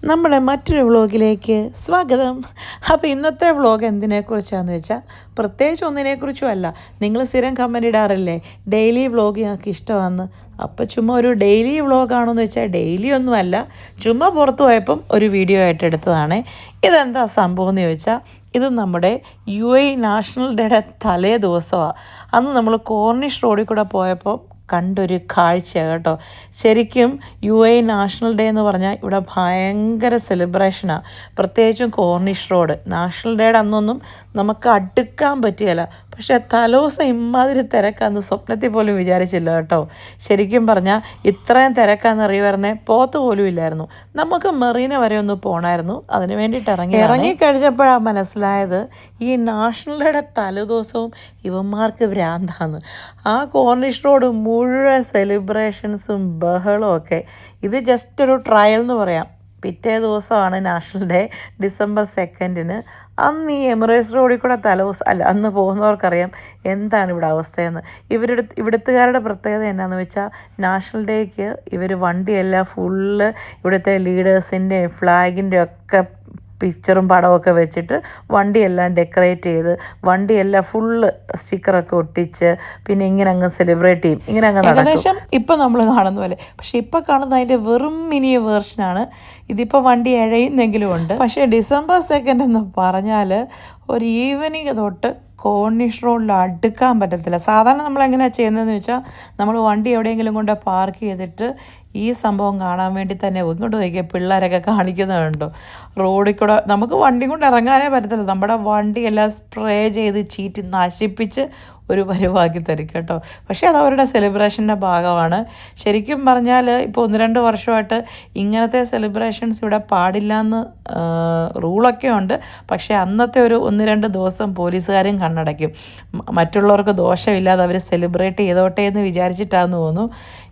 നമ്മുടെ മറ്റൊരു വ്ളോഗിലേക്ക് സ്വാഗതം. അപ്പോൾ ഇന്നത്തെ വ്ളോഗ് എന്തിനെക്കുറിച്ചാണെന്ന് വെച്ചാൽ പ്രത്യേകിച്ച് ഒന്നിനെക്കുറിച്ചും അല്ല. നിങ്ങൾ സ്ഥിരം കമൻ്റ് ഇടാറില്ലേ ഡെയിലി വ്ളോഗ് ഞങ്ങൾക്ക് ഇഷ്ടമാണെന്ന്. അപ്പോൾ ചുമ്മാ ഒരു ഡെയിലി വ്ളോഗാണോ എന്ന് വെച്ചാൽ ഡെയിലി ഒന്നുമല്ല, ചുമ്മാ പുറത്ത് പോയപ്പം ഒരു വീഡിയോ ആയിട്ട് എടുത്തതാണ്. ഇതെന്താ സംഭവം എന്ന് ചോദിച്ചാൽ ഇത് നമ്മുടെ UAE നാഷണൽ ഡേയുടെ തലേ ദിവസമാണ്. അന്ന് നമ്മൾ കോർണിഷ് റോഡിൽ കൂടെ പോയപ്പോൾ കണ്ടൊരു കാഴ്ചയാണ് കേട്ടോ. ശരിക്കും UAE നാഷണൽ ഡേ എന്ന് പറഞ്ഞാൽ ഇവിടെ ഭയങ്കര സെലിബ്രേഷനാണ്. പ്രത്യേകിച്ചും കോർണിഷ് റോഡ് നാഷണൽ ഡേയുടെ അന്നൊന്നും നമുക്ക് അടുക്കാൻ പറ്റുകയില്ല. പക്ഷേ തലേദിവസം ഇമ്മാതിരി തിരക്കാന്ന് സ്വപ്നത്തിൽ പോലും വിചാരിച്ചില്ല കേട്ടോ. ശരിക്കും പറഞ്ഞാൽ ഇത്രയും തിരക്കാന്ന് അറിയുമായിരുന്നേ പോത്ത് പോലും ഇല്ലായിരുന്നു. നമുക്ക് മെറീന വരെ ഒന്ന് പോകണമായിരുന്നു, അതിന് വേണ്ടിയിട്ട് ഇറങ്ങിക്കഴിഞ്ഞപ്പോഴാണ് മനസ്സിലായത് ഈ നാഷണൽ ഡേയുടെ തലേദിവസവും ഇവന്മാർക്ക് ഭ്രാന്താന്ന്. ആ കോർണിഷ് റോഡ് മുഴുവൻ സെലിബ്രേഷൻസും ബഹളവും ഒക്കെ. ഇത് ജസ്റ്റ് ഒരു ട്രയൽ എന്ന് പറയാം. പിറ്റേ ദിവസമാണ് നാഷണൽ ഡേ, December 2. അന്ന് ഈ എമിറേറ്റ്സ് റോഡിൽ കൂടെ അന്ന് പോകുന്നവർക്കറിയാം എന്താണ് ഇവിടെ അവസ്ഥയെന്ന്. ഇവിടുത്തുകാരുടെ പ്രത്യേകത എന്നാന്ന് വെച്ചാൽ നാഷണൽ ഡേക്ക് ഇവർ വണ്ടിയെല്ലാം ഫുള്ള് ഇവിടുത്തെ ലീഡേഴ്സിൻ്റെ ഫ്ലാഗിൻ്റെ ഒക്കെ പിക്ചറും പടമൊക്കെ വെച്ചിട്ട് വണ്ടിയെല്ലാം ഡെക്കറേറ്റ് ചെയ്ത് വണ്ടിയെല്ലാം ഫുള്ള് സ്റ്റിക്കറൊക്കെ ഒട്ടിച്ച് പിന്നെ ഇങ്ങനെ അങ്ങ് സെലിബ്രേറ്റ് ചെയ്യും. ഇങ്ങനെ അങ്ങ് ഏകദേശം ഇപ്പം നമ്മൾ കാണുന്ന പോലെ. പക്ഷെ ഇപ്പം കാണുന്നത് അതിൻ്റെ വെറും മിനിയ വേർഷനാണ്. ഇതിപ്പോൾ വണ്ടി എഴയുന്നെങ്കിലും ഉണ്ട്. പക്ഷേ December 2 എന്ന് പറഞ്ഞാൽ ഒരു ഈവനിങ് തൊട്ട് കോർണിഷ് റോഡിൽ അടുക്കാൻ പറ്റത്തില്ല. സാധാരണ നമ്മൾ എങ്ങനെയാണ് ചെയ്യുന്നതെന്ന് വെച്ചാൽ നമ്മൾ വണ്ടി എവിടെയെങ്കിലും കൊണ്ട് പാർക്ക് ചെയ്തിട്ട് ഈ സംഭവം കാണാൻ വേണ്ടി തന്നെ ഇങ്ങോട്ട് നോക്കിയാൽ പിള്ളേരൊക്കെ കാണിക്കുന്നുണ്ടോ. റോഡിൽ കൂടെ നമുക്ക് വണ്ടി കൊണ്ട് ഇറങ്ങാനേ പറ്റത്തില്ല. നമ്മുടെ വണ്ടിയെല്ലാം സ്പ്രേ ചെയ്ത് ചീറ്റി നശിപ്പിച്ച് ഒരു പരിവാക്കി തരും കേട്ടോ. പക്ഷേ അത് അവരുടെ സെലിബ്രേഷൻ്റെ ഭാഗമാണ്. ശരിക്കും പറഞ്ഞാൽ ഇപ്പോൾ 1-2 വർഷമായിട്ട് ഇങ്ങനത്തെ സെലിബ്രേഷൻസ് ഇവിടെ പാടില്ല എന്ന് റൂളൊക്കെ ഉണ്ട്. പക്ഷേ അന്നത്തെ ഒരു 1-2 ദിവസം പോലീസുകാരും കണ്ണടയ്ക്കും. മറ്റുള്ളവർക്ക് ദോഷമില്ലാതെ അവർ സെലിബ്രേറ്റ് ചെയ്തോട്ടെ എന്ന് വിചാരിച്ചിട്ടാണെന്ന് തോന്നുന്നു.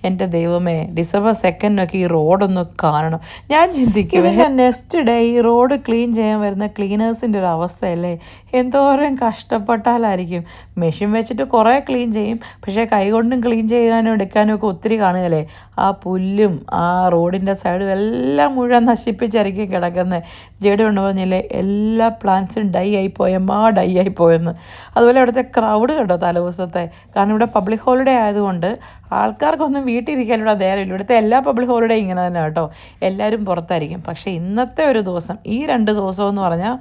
എൻ്റെ ദൈവമേ, December 2 ഈ റോഡൊന്ന് കാണണം. ഞാൻ ചിന്തിക്കും ഇതിൻ്റെ നെക്സ്റ്റ് ഡേ ഈ റോഡ് ക്ലീൻ ചെയ്യാൻ വരുന്ന ക്ലീനേഴ്സിൻ്റെ ഒരു അവസ്ഥയല്ലേ. എന്തോരം കഷ്ടപ്പെട്ടാലായിരിക്കും. മെഷീൻ വെച്ചിട്ട് കുറേ ക്ലീൻ ചെയ്യും, പക്ഷേ കൈകൊണ്ടും ക്ലീൻ ചെയ്യാനും എടുക്കാനും ഒക്കെ ഒത്തിരി കാണുകയല്ലേ. ആ പുല്ലും ആ റോഡിൻ്റെ സൈഡും എല്ലാം മുഴുവൻ നശിപ്പിച്ചായിരിക്കും കിടക്കുന്നത്. ജെഡി കൊണ്ട് പറഞ്ഞില്ലേ എല്ലാ പ്ലാന്റ്സും ഡൈ ആയിപ്പോയെന്ന്. അതുപോലെ ഇവിടുത്തെ ക്രൗഡ് കേട്ടോ തലേദിവസത്തെ. കാരണം ഇവിടെ പബ്ലിക് ഹോളിഡേ ആയതുകൊണ്ട് ആൾക്കാർക്കൊന്നും വീട്ടിലിരിക്കാനുള്ള നേരമില്ല. ഇവിടുത്തെ എല്ലാ പബ്ലിക് ഹോളിഡേ ഇങ്ങനെ തന്നെ കേട്ടോ, എല്ലാവരും പുറത്തായിരിക്കും. പക്ഷേ ഇന്നത്തെ ഒരു ദിവസം, ഈ 2 ദിവസം എന്ന് പറഞ്ഞാൽ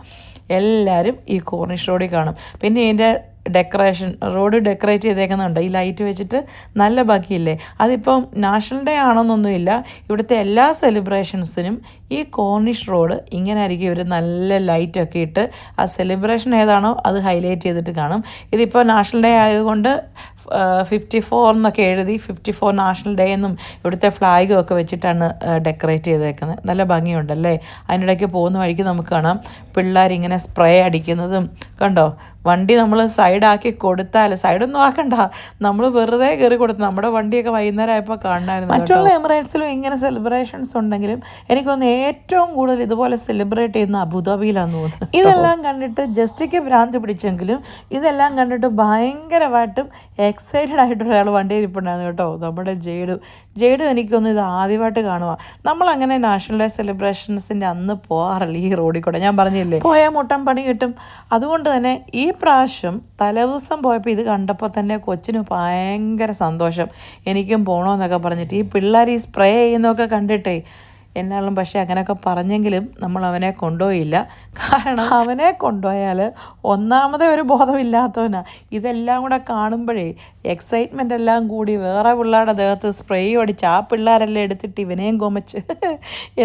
എല്ലാവരും ഈ കോർണിഷ് റോഡിൽ കാണും. പിന്നെ ഇതിൻ്റെ ഡെക്കറേഷൻ, റോഡ് ഡെക്കറേറ്റ് ചെയ്തേക്കുന്നുണ്ട് ഈ ലൈറ്റ് വെച്ചിട്ട്, നല്ല ഭംഗിയില്ലേ. അതിപ്പം നാഷണൽ ഡേ ആണെന്നൊന്നുമില്ല, ഇവിടുത്തെ എല്ലാ സെലിബ്രേഷൻസിനും ഈ കോർണിഷ് റോഡ് ഇങ്ങനെ ആയിരിക്കും. ഇവർ നല്ല ലൈറ്റൊക്കെ ഇട്ട് ആ സെലിബ്രേഷൻ ഏതാണോ അത് ഹൈലൈറ്റ് ചെയ്തിട്ട് കാണും. ഇതിപ്പോൾ നാഷണൽ ഡേ ആയതുകൊണ്ട് 54 എന്നൊക്കെ എഴുതി 54 നാഷണൽ ഡേ എന്നും ഇവിടുത്തെ ഫ്ലാഗും ഒക്കെ വെച്ചിട്ടാണ് ഡെക്കറേറ്റ് ചെയ്തേക്കുന്നത്. നല്ല ഭംഗിയുണ്ടല്ലേ. അതിനിടയ്ക്ക് പോകുന്ന വഴിക്ക് നമുക്ക് കാണാം പിള്ളേരിങ്ങനെ സ്പ്രേ അടിക്കുന്നതും കണ്ടോ. വണ്ടി നമ്മൾ സൈഡാക്കി കൊടുത്താൽ, സൈഡൊന്നും ആക്കണ്ട, നമ്മൾ വെറുതെ കയറി കൊടുത്തു. നമ്മുടെ വണ്ടിയൊക്കെ വൈകുന്നേരം ആയപ്പോൾ കാണാമായിരുന്നു. മറ്റുള്ള എമിറേറ്റ്സിലും ഇങ്ങനെ സെലിബ്രേഷൻസ് ഉണ്ടെങ്കിലും എനിക്കൊന്ന് ഏറ്റവും കൂടുതൽ ഇതുപോലെ സെലിബ്രേറ്റ് ചെയ്യുന്ന അബുദാബിയിലാണെന്ന് തോന്നുന്നു. ഇതെല്ലാം കണ്ടിട്ട് ജസ്റ്റിക്ക് ഭ്രാന്ത് പിടിച്ചെങ്കിലും ഇതെല്ലാം കണ്ടിട്ട് ഭയങ്കരമായിട്ടും എക്സൈറ്റഡ് ആയിട്ട് ഒരാൾ വണ്ടിയിൽ ഇരിപ്പുണ്ടായിരുന്നു കേട്ടോ. നമ്മുടെ ജെയ്ഡ് എനിക്കൊന്ന് ഇത് ആദ്യമായിട്ട് കാണുക. നമ്മളങ്ങനെ നാഷണൽ ഡേ സെലിബ്രേഷൻസിൻ്റെ അന്ന് പോകാറില്ല ഈ റോഡിൽ കൂടെ. ഞാൻ പറഞ്ഞില്ലേ, പോയാൽ മുട്ടം പണി കിട്ടും. അതുകൊണ്ട് തന്നെ ഈ പ്രാവശ്യം തലേദിവസം പോയപ്പോൾ ഇത് കണ്ടപ്പോൾ തന്നെ കൊച്ചിന് ഭയങ്കര സന്തോഷം. എനിക്കും പോകണമെന്നൊക്കെ പറഞ്ഞിട്ട് ഈ പിള്ളേർ ഈ സ്പ്രേ ചെയ്യുന്നതൊക്കെ കണ്ടിട്ടേ എന്നാലും. പക്ഷേ അങ്ങനെയൊക്കെ പറഞ്ഞെങ്കിലും നമ്മൾ അവനെ കൊണ്ടുപോയില്ല. കാരണം അവനെ കൊണ്ടുപോയാൽ ഒന്നാമതേ ഒരു ബോധമില്ലാത്തവനാണ്. ഇതെല്ലാം കൂടെ കാണുമ്പോഴേ എക്സൈറ്റ്മെൻ്റ് എല്ലാം കൂടി വേറെ പിള്ളേരുടെ ദേഹത്ത് സ്പ്രേ അടിച്ച് ആ പിള്ളേരെല്ലാം എടുത്തിട്ട് ഇവനെയും കൊമച്ച്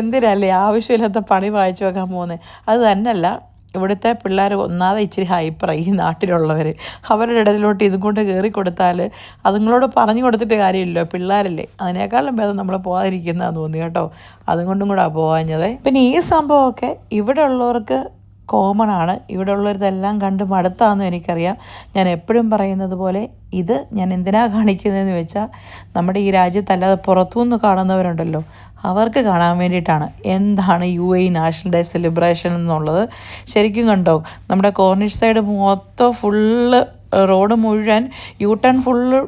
എന്തിനല്ലേ ആവശ്യമില്ലാത്ത പണി വായിച്ചു വെക്കാൻ പോകുന്നത്. അത് തന്നെയല്ല, ഇവിടുത്തെ പിള്ളേർ ഒന്നാതെ ഇച്ചിരി ഹൈപ്പറായി. ഈ നാട്ടിലുള്ളവർ അവരുടെ ഇടയിലോട്ട് ഇതും കൊണ്ട് കയറി കൊടുത്താൽ അതുങ്ങളോട് പറഞ്ഞു കൊടുത്തിട്ട് കാര്യമില്ലല്ലോ, പിള്ളേരല്ലേ. അതിനേക്കാളും ഭേദം നമ്മൾ പോകാതിരിക്കുന്നതാന്ന് തോന്നി കേട്ടോ. അതുകൊണ്ടും കൂടെ പോകാഞ്ഞത്. പിന്നെ ഈ സംഭവമൊക്കെ ഇവിടെ ഉള്ളവർക്ക് കോമൺ ആണ്. ഇവിടെ ഉള്ളവരിതെല്ലാം കണ്ട് മടുത്താണെന്നും എനിക്കറിയാം. ഞാൻ എപ്പോഴും പറയുന്നത് പോലെ ഇത് ഞാൻ എന്തിനാണ് കാണിക്കുന്നതെന്ന് വെച്ചാൽ നമ്മുടെ ഈ രാജ്യത്തല്ലാതെ പുറത്തുനിന്ന് കാണുന്നവരുണ്ടല്ലോ, അവർക്ക് കാണാൻ വേണ്ടിയിട്ടാണ് എന്താണ് UAE നാഷണൽ ഡേ സെലിബ്രേഷൻ എന്നുള്ളത്. ശരിക്കും കണ്ടോ, നമ്മുടെ കോർണിഷ് സൈഡ് മൊത്തം ഫുള്ള് റോഡ് മുഴുവൻ യൂ ടേൺ ഫുള്ള്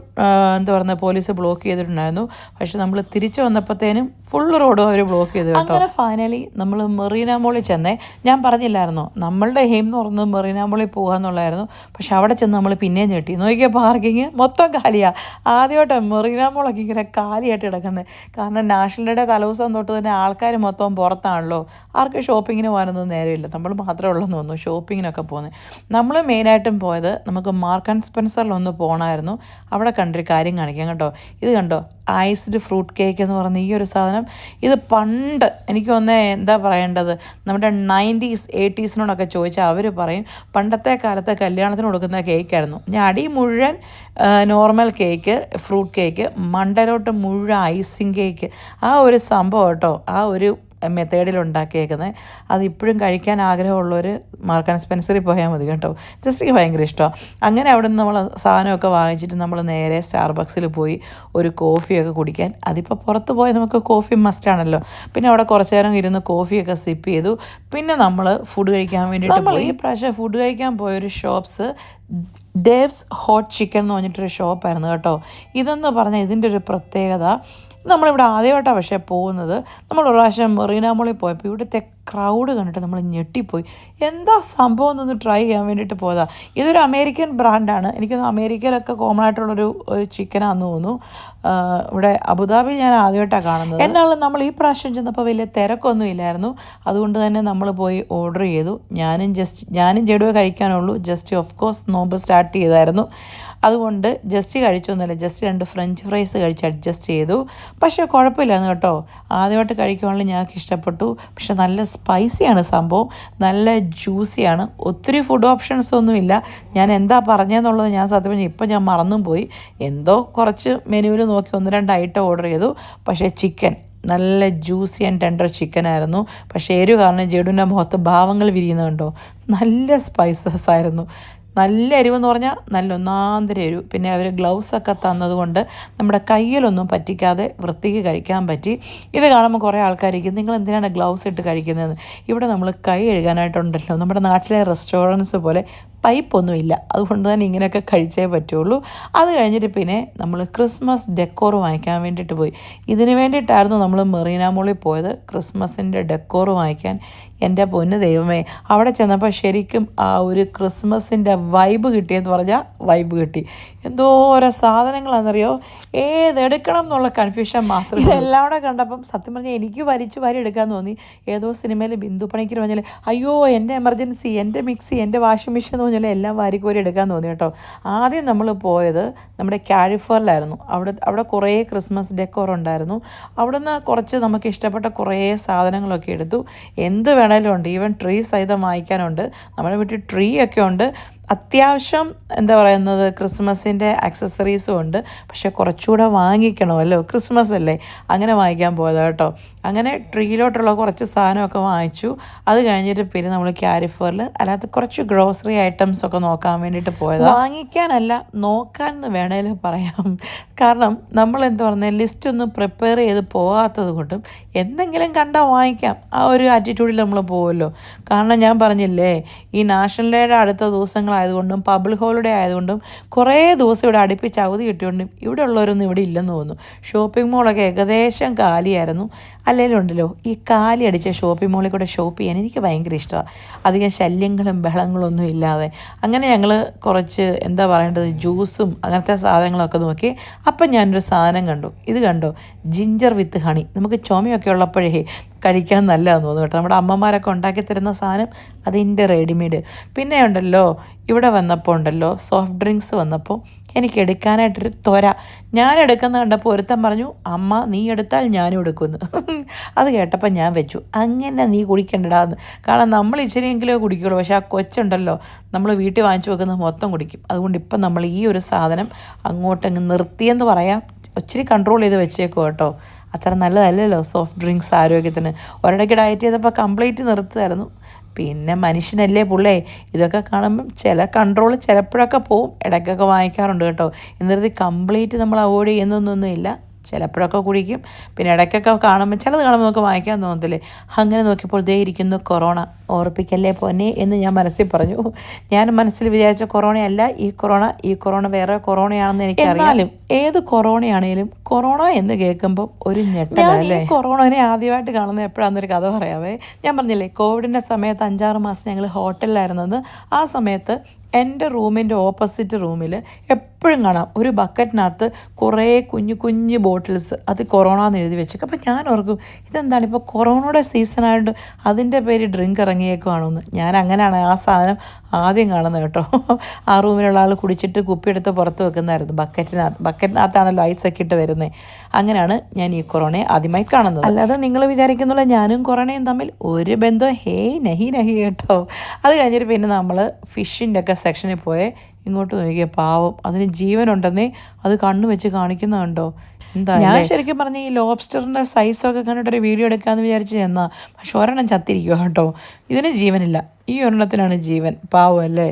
എന്താ പറയുക പോലീസ് ബ്ലോക്ക് ചെയ്തിട്ടുണ്ടായിരുന്നു. പക്ഷെ നമ്മൾ തിരിച്ചു വന്നപ്പോഴത്തേനും ഫുള്ള് റോഡും അവർ ബ്ലോക്ക് ചെയ്തു. അങ്ങനെ ഫൈനലി നമ്മൾ മെറീന മോളിൽ ചെന്നേ. ഞാൻ പറഞ്ഞില്ലായിരുന്നോ നമ്മളുടെ എയിം എന്ന് പറഞ്ഞത് മെറീന മോളിൽ പോകുക എന്നുള്ളതായിരുന്നു. പക്ഷെ അവിടെ ചെന്ന് നമ്മൾ പിന്നെയും ഞെട്ടി. നോക്കിയ പാർക്കിങ് മൊത്തം കാലിയാണ്. ആദ്യമായിട്ട് മെറീന മോളൊക്കെ ഇങ്ങനെ കാലിയായിട്ട് കിടക്കുന്നത്. കാരണം നാഷണൽ ഡേയുടെ തലേദിവസം തൊട്ട് തന്നെ ആൾക്കാർ മൊത്തം പുറത്താണല്ലോ. ആർക്കും ഷോപ്പിങ്ങിന് പോകാനൊന്നും നേരമില്ല. നമ്മൾ മാത്രമേ ഉള്ളെന്ന് തോന്നുന്നു ഷോപ്പിങ്ങിനൊക്കെ പോകുന്നത്. നമ്മൾ മെയിനായിട്ടും പോയത് നമുക്ക് മാർക്ക് ആൻഡ് സ്പെൻസറിലൊന്ന് പോകണമായിരുന്നു. അവിടെ കണ്ടൊരു കാര്യം കാണിക്കാം കേട്ടോ. ഇത് കണ്ടോ, ഐസ്ഡ് ഫ്രൂട്ട് കേക്ക് എന്ന് പറയുന്ന ഈ ഒരു സാധനം. ഇത് പണ്ട് എനിക്ക് എന്താ പറയേണ്ടത്, നമ്മുടെ 90s 80s ചോദിച്ചാൽ അവർ പറയും പണ്ടത്തെ കാലത്തെ കല്യാണത്തിന് കൊടുക്കുന്ന കേക്കായിരുന്നു. ഞാൻ അടി മുഴുവൻ നോർമൽ കേക്ക്, ഫ്രൂട്ട് കേക്ക്, മണ്ടലോട്ട് മുഴുവൻ ഐസിങ് കേക്ക്. ആ ഒരു സംഭവം കേട്ടോ, ആ ഒരു മെത്തേഡിൽ ഉണ്ടാക്കിയേക്കുന്നത്. അതിപ്പോഴും കഴിക്കാൻ ആഗ്രഹമുള്ളവർ മാർക്ക് ആൻഡ് സ്പെൻസറിൽ പോയാൽ മതി കേട്ടോ. ജസ്റ്റ് ഭയങ്കര ഇഷ്ടമാണ്. അങ്ങനെ അവിടെ നിന്ന് നമ്മൾ സാധനമൊക്കെ വാങ്ങിച്ചിട്ട് നമ്മൾ നേരെ സ്റ്റാർബക്സിൽ പോയി ഒരു കോഫിയൊക്കെ കുടിക്കാൻ. അതിപ്പോൾ പുറത്ത് പോയി നമുക്ക് കോഫി മസ്റ്റാണല്ലോ. പിന്നെ അവിടെ കുറച്ച് നേരം ഇരുന്ന് കോഫിയൊക്കെ സിപ്പ് ചെയ്തു. പിന്നെ നമ്മൾ ഫുഡ് കഴിക്കാൻ വേണ്ടിയിട്ട് നമ്മൾ ഈ പ്രാവശ്യം ഫുഡ് കഴിക്കാൻ പോയൊരു ഷോപ്സ് ഡേവ്സ് ഹോട്ട് ചിക്കൻ എന്ന് പറഞ്ഞിട്ടൊരു ഷോപ്പായിരുന്നു കേട്ടോ. ഇതെന്ന് പറഞ്ഞാൽ ഇതിൻ്റെ ഒരു പ്രത്യേകത, നമ്മളിവിടെ ആദ്യമായിട്ടാണ് പക്ഷേ പോകുന്നത്. നമ്മൾ ഒരു പ്രാവശ്യം മെറീന മോളിൽ പോയപ്പോൾ ഇവിടുത്തെ ക്രൗഡ് കണ്ടിട്ട് നമ്മൾ ഞെട്ടിപ്പോയി. എന്താ സംഭവം എന്നൊന്ന് ട്രൈ ചെയ്യാൻ വേണ്ടിയിട്ട് പോയതാണ്. ഇതൊരു അമേരിക്കൻ ബ്രാൻഡാണ്. എനിക്കൊന്ന് അമേരിക്കയിലൊക്കെ കോമൺ ആയിട്ടുള്ളൊരു ചിക്കനാണെന്ന് തോന്നുന്നു. ഇവിടെ അബുദാബി ഞാൻ ആദ്യമായിട്ടാണ് കാണുന്നത്. എന്നാലും നമ്മൾ ഈ പ്രാവശ്യം ചെന്നപ്പോൾ വലിയ തിരക്കൊന്നും ഇല്ലായിരുന്നു. അതുകൊണ്ട് തന്നെ നമ്മൾ പോയി ഓർഡർ ചെയ്തു. ഞാനും ജഡുവേ കഴിക്കാനുള്ളൂ. ജസ്റ്റ് ഓഫ് കോഴ്സ് നോമ്പ് സ്റ്റാർട്ട് ചെയ്തായിരുന്നു. അതുകൊണ്ട് ജസ്റ്റ് കഴിച്ചൊന്നുമില്ല, ജസ്റ്റ് 2 ഫ്രഞ്ച് ഫ്രൈസ് കഴിച്ച് അഡ്ജസ്റ്റ് ചെയ്തു. പക്ഷേ കുഴപ്പമില്ലായിരുന്നു കേട്ടോ. ആദ്യമായിട്ട് കഴിക്കുവാണെങ്കിൽ ഞങ്ങൾക്ക് ഇഷ്ടപ്പെട്ടു. പക്ഷെ നല്ല സ്പൈസിയാണ് സംഭവം, നല്ല ജ്യൂസിയാണ്. ഒത്തിരി ഫുഡ് ഓപ്ഷൻസ് ഒന്നുമില്ല. ഞാൻ എന്താ പറഞ്ഞതെന്നുള്ളത് ഞാൻ സത്യം പറഞ്ഞാൽ ഇപ്പം ഞാൻ മറന്നും പോയി. എന്തോ കുറച്ച് മെനുവിൽ നോക്കി 1-2 ഐറ്റം ഓർഡർ ചെയ്തു. പക്ഷേ ചിക്കൻ നല്ല ജ്യൂസി ആൻഡ് ടെൻഡർ ചിക്കനായിരുന്നു. പക്ഷേ എരിവ് കാരണം ജഡുവിൻ്റെ മുഖത്ത് ഭാവങ്ങൾ വിരിയുന്നുണ്ടോ. നല്ല സ്പൈസസ് ആയിരുന്നു. നല്ല എരിവെന്ന് പറഞ്ഞാൽ നല്ല ഒന്നാന്തര എരിവ്. പിന്നെ അവർ ഗ്ലൗസൊക്കെ തന്നതുകൊണ്ട് നമ്മുടെ കയ്യിലൊന്നും പറ്റിക്കാതെ വൃത്തിക്ക് കഴിക്കാൻ പറ്റി. ഇത് കാണുമ്പോൾ കുറേ ആൾക്കാരിക്കും നിങ്ങൾ എന്തിനാണ് ഗ്ലൗസ് ഇട്ട് കഴിക്കുന്നതെന്ന്. ഇവിടെ നമ്മൾ കൈ കഴുകാനായിട്ടുണ്ടല്ലോ. നമ്മുടെ നാട്ടിലെ റെസ്റ്റോറൻറ്റ്സ് പോലെ പൈപ്പൊന്നുമില്ല. അതുകൊണ്ട് തന്നെ ഇങ്ങനെയൊക്കെ കഴിച്ചേ പറ്റുള്ളൂ. അത് കഴിഞ്ഞിട്ട് പിന്നെ നമ്മൾ ക്രിസ്മസ് ഡെക്കോർ വാങ്ങിക്കാൻ വേണ്ടിയിട്ട് പോയി. ഇതിന് വേണ്ടിയിട്ടായിരുന്നു നമ്മൾ മെറീന മോളിൽ പോയത്, ക്രിസ്മസിൻ്റെ ഡെക്കോർ വാങ്ങിക്കാൻ. എൻ്റെ പൊന്ന് ദൈവമേ, അവിടെ ചെന്നപ്പോൾ ശരിക്കും ആ ഒരു ക്രിസ്മസിൻ്റെ വൈബ് കിട്ടിയെന്ന് പറഞ്ഞാൽ വൈബ് കിട്ടി. എന്തോരോ സാധനങ്ങളാണെന്നറിയോ, ഏതെടുക്കണം എന്നുള്ള കൺഫ്യൂഷൻ മാത്രം. ഇതെല്ലാം കൂടെ കണ്ടപ്പം സത്യം പറഞ്ഞാൽ എനിക്ക് വലിച്ചു വാരി എടുക്കാൻ തോന്നി. ഏതോ സിനിമയിൽ ബിന്ദു പണിക്കർ പറഞ്ഞാൽ അയ്യോ എൻ്റെ എമർജൻസി, എൻ്റെ മിക്സി, എൻ്റെ വാഷിംഗ് മെഷീൻ എന്ന് പറഞ്ഞാൽ എല്ലാം വാരിക്കോരി എടുക്കാൻ തോന്നി കേട്ടോ. ആദ്യം നമ്മൾ പോയത് നമ്മുടെ കാലിഫോർണിയയിലായിരുന്നു. അവിടെ കുറേ ക്രിസ്മസ് ഡെക്കോർ ഉണ്ടായിരുന്നു. അവിടെ നിന്ന് കുറച്ച് നമുക്ക് ഇഷ്ടപ്പെട്ട കുറേ സാധനങ്ങളൊക്കെ എടുത്തു. എന്ത് വേണേലും ഉണ്ട്, ഈവൻ ട്രീ സഹിതം വാങ്ങിക്കാനുണ്ട്. നമ്മുടെ വീട്ടിൽ ട്രീ ഒക്കെ ഉണ്ട്. അത്യാവശ്യം എന്താ പറയുന്നത് ക്രിസ്മസിൻ്റെ ആക്സസറീസും ഉണ്ട്. പക്ഷേ കുറച്ചുകൂടെ വാങ്ങിക്കണമല്ലോ, ക്രിസ്മസ് അല്ലേ, അങ്ങനെ വാങ്ങിക്കാൻ പോയതാണ് കേട്ടോ. അങ്ങനെ ട്രീയിലോട്ടുള്ള കുറച്ച് സാധനമൊക്കെ വാങ്ങിച്ചു. അത് കഴിഞ്ഞിട്ട് പിന്നെ നമ്മൾ കാലിഫോറിൽ അല്ലാത്ത കുറച്ച് ഗ്രോസറി ഐറ്റംസ് ഒക്കെ നോക്കാൻ വേണ്ടിയിട്ട് പോയത്. വാങ്ങിക്കാനല്ല, നോക്കാൻ എന്ന് വേണേലും പറയാം. കാരണം നമ്മൾ എന്താ പറയുന്നത് ലിസ്റ്റ് ഒന്നും പ്രിപ്പയർ ചെയ്ത് പോകാത്തത് കൊണ്ടും എന്തെങ്കിലും കണ്ടാൽ വാങ്ങിക്കാം ആ ഒരു ആറ്റിറ്റ്യൂഡിൽ നമ്മൾ പോകുമല്ലോ. കാരണം ഞാൻ പറഞ്ഞില്ലേ, ഈ നാഷണൽ ഡേയുടെ അടുത്ത ദിവസങ്ങളായതുകൊണ്ടും പബ്ലിക് ഹോളിഡേ ആയതുകൊണ്ടും കുറേ ദിവസം ഇവിടെ അടുപ്പിച്ച് അവധി കിട്ടിയോണ്ടും ഇവിടെ ഉള്ളവരൊന്നും ഇവിടെ ഇല്ലെന്ന് തോന്നുന്നു. ഷോപ്പിംഗ് മോളൊക്കെ ഏകദേശം കാലിയായിരുന്നു. അല്ലെങ്കിലും ഉണ്ടല്ലോ, ഈ കാലി അടിച്ച ഷോപ്പിംഗ് മോളിൽ കൂടെ ഷോപ്പ് ചെയ്യാൻ എനിക്ക് ഭയങ്കര ഇഷ്ടമാണ്. അധികം ശല്യങ്ങളും ബഹളങ്ങളും ഒന്നും ഇല്ലാതെ. അങ്ങനെ ഞങ്ങൾ കുറച്ച് എന്താ പറയേണ്ടത് ജ്യൂസും അങ്ങനത്തെ സാധനങ്ങളൊക്കെ നോക്കി. അപ്പം ഞാനൊരു സാധനം കണ്ടു. ഇത് കണ്ടോ, ജിഞ്ചർ വിത്ത് ഹണി. നമുക്ക് ചുമയൊക്കെ ഉള്ളപ്പോഴേ കഴിക്കാൻ നല്ലതാണെന്ന് തോന്നുന്നു കേട്ടോ. നമ്മുടെ അമ്മമാരൊക്കെ ഉണ്ടാക്കി തരുന്ന സാധനം, അതിൻ്റെ റെഡിമെയ്ഡ്. പിന്നെ ഉണ്ടല്ലോ ഇവിടെ വന്നപ്പോൾ ഉണ്ടല്ലോ സോഫ്റ്റ് ഡ്രിങ്ക്സ് വന്നപ്പോൾ എനിക്ക് എടുക്കാനായിട്ടൊരു ത്വര. ഞാൻ എടുക്കുന്ന കണ്ടപ്പോൾ ഒരുത്തൻ പറഞ്ഞു അമ്മ നീ എടുത്താൽ ഞാനും എടുക്കുമെന്ന്. അത് കേട്ടപ്പോൾ ഞാൻ വെച്ചു അങ്ങനെ നീ കുടിക്കണ്ടടാന്ന്. കാരണം നമ്മൾ ഇച്ചിരിയെങ്കിലും കുടിക്കുള്ളൂ. പക്ഷേ ആ കൊച്ചുണ്ടല്ലോ നമ്മൾ വീട്ടിൽ വാങ്ങിച്ചു വെക്കുന്നത് മൊത്തം കുടിക്കും. അതുകൊണ്ട് ഇപ്പം നമ്മൾ ഈ ഒരു സാധനം അങ്ങോട്ടങ്ങ് നിർത്തിയെന്ന് പറയാം. ഒത്തിരി കൺട്രോൾ ചെയ്ത് വെച്ചേക്കും കേട്ടോ. അത്ര നല്ലതല്ലല്ലോ സോഫ്റ്റ് ഡ്രിങ്ക്സ് ആരോഗ്യത്തിന്. ഒരിടയ്ക്ക് ഡയറ്റ് ചെയ്തപ്പോൾ കംപ്ലീറ്റ് നിർത്തുമായിരുന്നു. പിന്നെ മനുഷ്യനല്ലേ പുള്ളേ, ഇതൊക്കെ കാണുമ്പം ചില കൺട്രോൾ ചിലപ്പോഴൊക്കെ പോവും. ഇടയ്ക്കൊക്കെ വാങ്ങിക്കാറുണ്ട് കേട്ടോ. എന്നിട്ട് കംപ്ലീറ്റ് നമ്മൾ അവോയ്ഡ് ചെയ്യുന്നൊന്നുമില്ല. ചിലപ്പോഴൊക്കെ കുടിക്കും. പിന്നെ ഇടയ്ക്കൊക്കെ കാണുമ്പോൾ ചിലത് കാണുമ്പോൾ നമുക്ക് വാങ്ങിക്കാൻ തോന്നത്തില്ലേ. അങ്ങനെ നോക്കിയപ്പോൾ ദേ ഇരിക്കുന്നു കൊറോണ. ഓർപ്പിക്കല്ലേ പൊന്നെ എന്ന് ഞാൻ മനസ്സിൽ പറഞ്ഞു. ഞാൻ മനസ്സിൽ വിചാരിച്ച കൊറോണയല്ല ഈ കൊറോണ വേറെ കൊറോണയാണെന്ന് എനിക്കറിയാം. എന്നാലും ഏത് കൊറോണയാണേലും കൊറോണ എന്ന് കേൾക്കുമ്പോൾ ഒരു ഞെട്ടലല്ലേ. കൊറോണനെ ആദ്യമായിട്ട് കാണുന്നത് എപ്പോഴാണെന്നൊരു കഥ പറയാവേ. ഞാൻ പറഞ്ഞില്ലേ കോവിഡിൻ്റെ സമയത്ത് 5-6 മാസം ഞങ്ങൾ ഹോട്ടലിലായിരുന്നത്. ആ സമയത്ത് എൻ്റെ റൂമിൻ്റെ ഓപ്പോസിറ്റ് റൂമിൽ എപ്പോഴും കാണാം ഒരു ബക്കറ്റിനകത്ത് കുറേ കുഞ്ഞു കുഞ്ഞു ബോട്ടിൽസ്, അത് കൊറോണ എന്ന് എഴുതി വെച്ചേക്കും. അപ്പോൾ ഞാൻ ഓർക്കും ഇതെന്താണ് ഇപ്പോൾ കൊറോണയുടെ സീസണായിട്ട് അതിൻ്റെ പേര് ഡ്രിങ്ക് ഇറങ്ങിയേക്കുവാണെന്ന്. ഞാൻ അങ്ങനെയാണ് ആ സാധനം ആദ്യം കാണുന്നത് കേട്ടോ. ആ റൂമിലുള്ള ആൾ കുടിച്ചിട്ട് കുപ്പിയെടുത്ത് പുറത്ത് വെക്കുന്നതായിരുന്നു ബക്കറ്റിനകത്താണല്ലോ ഐസൊക്കെ ഇട്ട് വരുന്നത്. അങ്ങനെയാണ് ഞാൻ ഈ കൊറോണയെ ആദ്യമായി കാണുന്നത്. അല്ലാതെ നിങ്ങൾ വിചാരിക്കുന്നുള്ള ഞാനും കൊറോണയും തമ്മിൽ ഒരു ബന്ധം നഹി കേട്ടോ. അത് കഴിഞ്ഞിട്ട് പിന്നെ നമ്മൾ ഫിഷിൻ്റെ ഒക്കെ സെക്ഷനിൽ പോയേ ഇങ്ങോട്ട് നോക്കിയ പാവം അതിന് ജീവനുണ്ടെന്നേ അത് കണ്ണു വെച്ച് കാണിക്കുന്നുണ്ടോ. എന്താ ഞാൻ ശരിക്കും പറഞ്ഞ ഈ ലോബ്സ്റ്ററിൻ്റെ സൈസൊക്കെ കണ്ടിട്ടൊരു വീഡിയോ എടുക്കാമെന്ന് വിചാരിച്ച് ചെന്നാൽ പക്ഷെ ഒരെണ്ണം ചത്തിരിക്കുക കേട്ടോ. ഇതിന് ജീവനില്ല, ഈ ഒരെണ്ണത്തിനാണ് ജീവൻ. പാവം അല്ലേ.